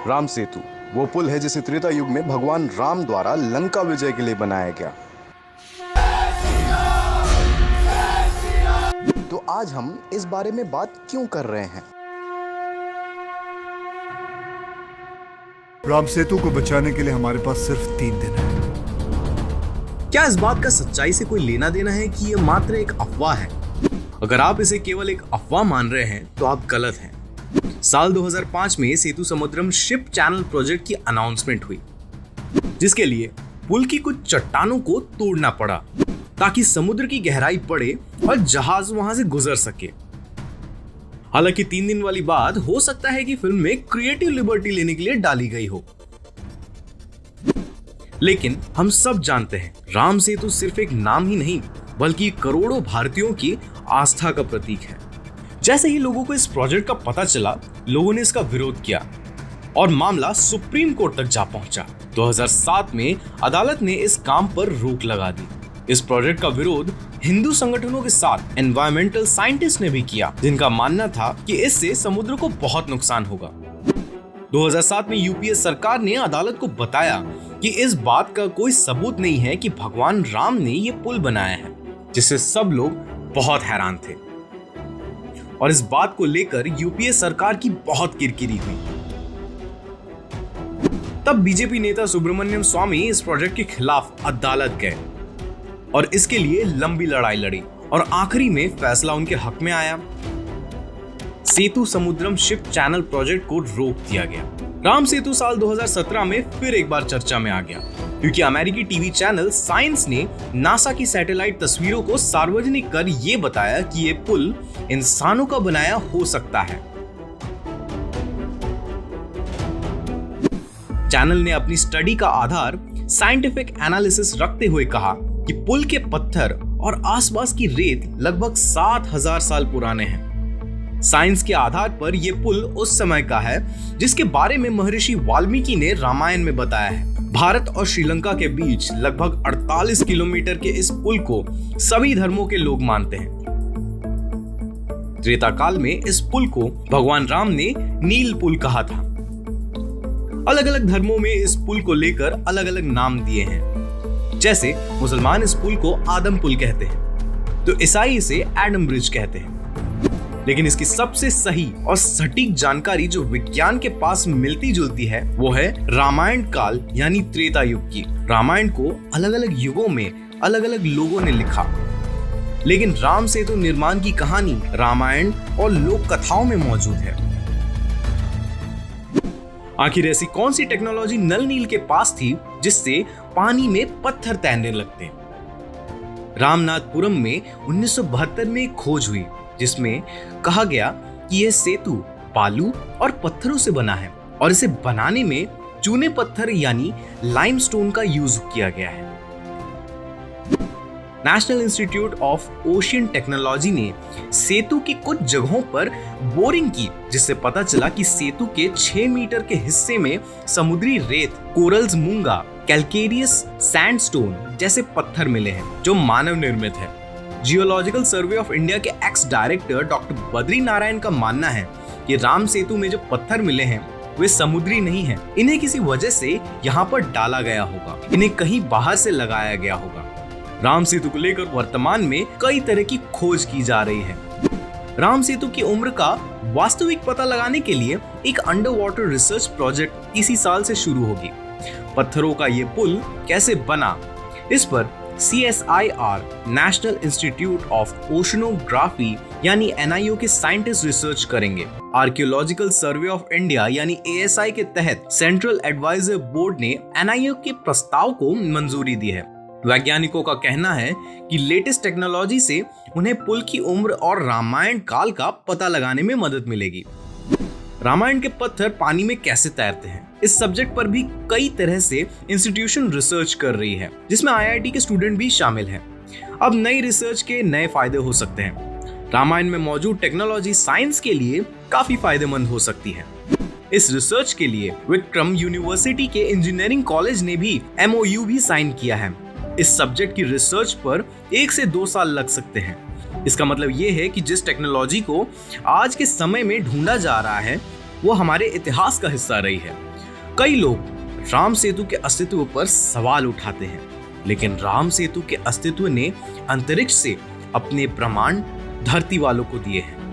राम सेतु वो पुल है जिसे त्रेता युग में भगवान राम द्वारा लंका विजय के लिए बनाया गया। तो आज हम इस बारे में बात क्यों कर रहे हैं? राम सेतु को बचाने के लिए हमारे पास सिर्फ 3 दिन है। क्या इस बात का सच्चाई से कोई लेना देना है कि यह मात्र एक अफवाह है? अगर आप इसे केवल एक अफवाह मान रहे हैं तो आप गलत हैं। साल 2005 में सेतु समुद्रम शिप चैनल प्रोजेक्ट की अनाउंसमेंट हुई, जिसके लिए पुल की कुछ चट्टानों को तोड़ना पड़ा ताकि समुद्र की गहराई बढ़े और जहाज वहां से गुजर सके। हालांकि 3 दिन वाली बात हो सकता है कि फिल्म में क्रिएटिव लिबर्टी लेने के लिए डाली गई हो, लेकिन हम सब जानते हैं राम सेतु सिर्फ एक नाम ही नहीं बल्कि करोड़ों भारतीयों की आस्था का प्रतीक है। जैसे ही लोगों को इस प्रोजेक्ट का पता चला, लोगों ने इसका विरोध किया और मामला सुप्रीम कोर्ट तक जा पहुंचा। 2007 में अदालत ने इस काम पर रोक लगा दी। इस प्रोजेक्ट का विरोध हिंदू संगठनों के साथ एनवायरमेंटल साइंटिस्ट ने भी किया, जिनका मानना था कि इससे समुद्र को बहुत नुकसान होगा। 2007 में यूपीए सरकार ने अदालत को बताया कि इस बात का कोई सबूत नहीं है कि भगवान राम ने ये पुल बनाया है, जिससे सब लोग बहुत हैरान थे और इस बात को लेकर यूपीए सरकार की बहुत किरकिरी हुई। तब बीजेपी नेता सुब्रमण्यम स्वामी इस प्रोजेक्ट के खिलाफ अदालत गए और इसके लिए लंबी लड़ाई लड़ी और आखिरी में फैसला उनके हक में आया। सेतु समुद्रम शिप चैनल प्रोजेक्ट को रोक दिया गया। राम सेतु साल 2017 में फिर एक बार चर्चा में आ गया, क्योंकि अमेरिकी टीवी चैनल साइंस ने नासा की सैटेलाइट तस्वीरों को सार्वजनिक कर ये बताया कि ये पुल इंसानों का बनाया हो सकता है। चैनल ने अपनी स्टडी का आधार साइंटिफिक एनालिसिस रखते हुए कहा कि पुल के पत्थर और आसपास की रेत लगभग 7000 साल पुराने हैं। साइंस के आधार पर यह पुल उस समय का है जिसके बारे में महर्षि वाल्मीकि ने रामायण में बताया है। भारत और श्रीलंका के बीच लगभग 48 किलोमीटर के इस पुल को सभी धर्मों के लोग मानते हैं। त्रेता काल में इस पुल को भगवान राम ने नील पुल कहा था। अलग अलग धर्मों में इस पुल को लेकर अलग अलग नाम दिए हैं। जैसे मुसलमान इस पुल को आदम पुल कहते हैं, तो ईसाई इसे एडम ब्रिज कहते हैं। लेकिन इसकी सबसे सही और सटीक जानकारी जो विज्ञान के पास मिलती जुलती है वो है रामायण काल यानी त्रेता युग की। रामायण को अलग अलग युगों में अलग अलग लोगों ने लिखा, लेकिन राम सेतु निर्माण की कहानी रामायण और लोक कथाओं में मौजूद है। आखिर ऐसी कौन सी टेक्नोलॉजी नल नील के पास थी जिससे पानी में पत्थर तैरने लगते? रामनाथपुरम में 1972 में एक खोज हुई जिसमें कहा गया कि यह सेतु बालू और पत्थरों से बना है और इसे बनाने में चूने पत्थर यानी लाइमस्टोन का यूज किया गया है। National institute of ocean technology ने सेतु की कुछ जगहों पर बोरिंग की, जिससे पता चला कि सेतु के 6 मीटर के हिस्से में समुद्री रेत, कोरल्स, मूंगा, कैल्केरियस सैंडस्टोन जैसे पत्थर मिले हैं जो मानव निर्मित है। जियोलॉजिकल सर्वे ऑफ इंडिया के ex director doctor Badri Narayan का मानना है कि राम सेतु में जो पत्थर मिले हैं वे समुद्री नहीं हैं। इन्हें किसी वजह से यहाँ पर डाला गया होगा, इन्हें कहीं बाहर से लगाया गया होगा। राम सेतु को लेकर वर्तमान में कई तरह की खोज की जा रही है। राम सेतु की उम्र का वास्तविक पता लगाने के लिए एक अंडर वाटर रिसर्च प्रोजेक्ट इसी साल से शुरू होगी। पत्थरों का ये पुल कैसे बना, इस पर CSIR national institute of oceanography यानी NIO के साइंटिस्ट रिसर्च करेंगे। आर्कियोलॉजिकल सर्वे ऑफ इंडिया यानी ASI के तहत सेंट्रल एडवाइजर बोर्ड ने NIO के प्रस्ताव को मंजूरी दी है। वैज्ञानिकों का कहना है कि लेटेस्ट टेक्नोलॉजी से उन्हें पुल की उम्र और रामायण काल का पता लगाने में मदद मिलेगी। रामायण के पत्थर पानी में कैसे तैरते हैं, इस सब्जेक्ट पर भी कई तरह से इंस्टीट्यूशन रिसर्च कर रही है, जिसमें IIT के स्टूडेंट भी शामिल हैं। अब नई रिसर्च के नए फायदे हो सकते हैं। रामायण में मौजूद टेक्नोलॉजी साइंस के लिए काफी फायदेमंद हो सकती है। इस रिसर्च के लिए विक्रम यूनिवर्सिटी के इंजीनियरिंग कॉलेज ने भी MOU भी साइन किया है। इस सब्जेक्ट की रिसर्च पर 1 से 2 साल लग सकते हैं। इसका मतलब ये है कि जिस टेक्नोलॉजी को आज के समय में ढूंढा जा रहा है वो हमारे इतिहास का हिस्सा रही है। कई लोग राम सेतु के अस्तित्व पर सवाल उठाते हैं, लेकिन राम सेतु के अस्तित्व ने अंतरिक्ष से अपने प्रमाण धरती वालों को दिए हैं।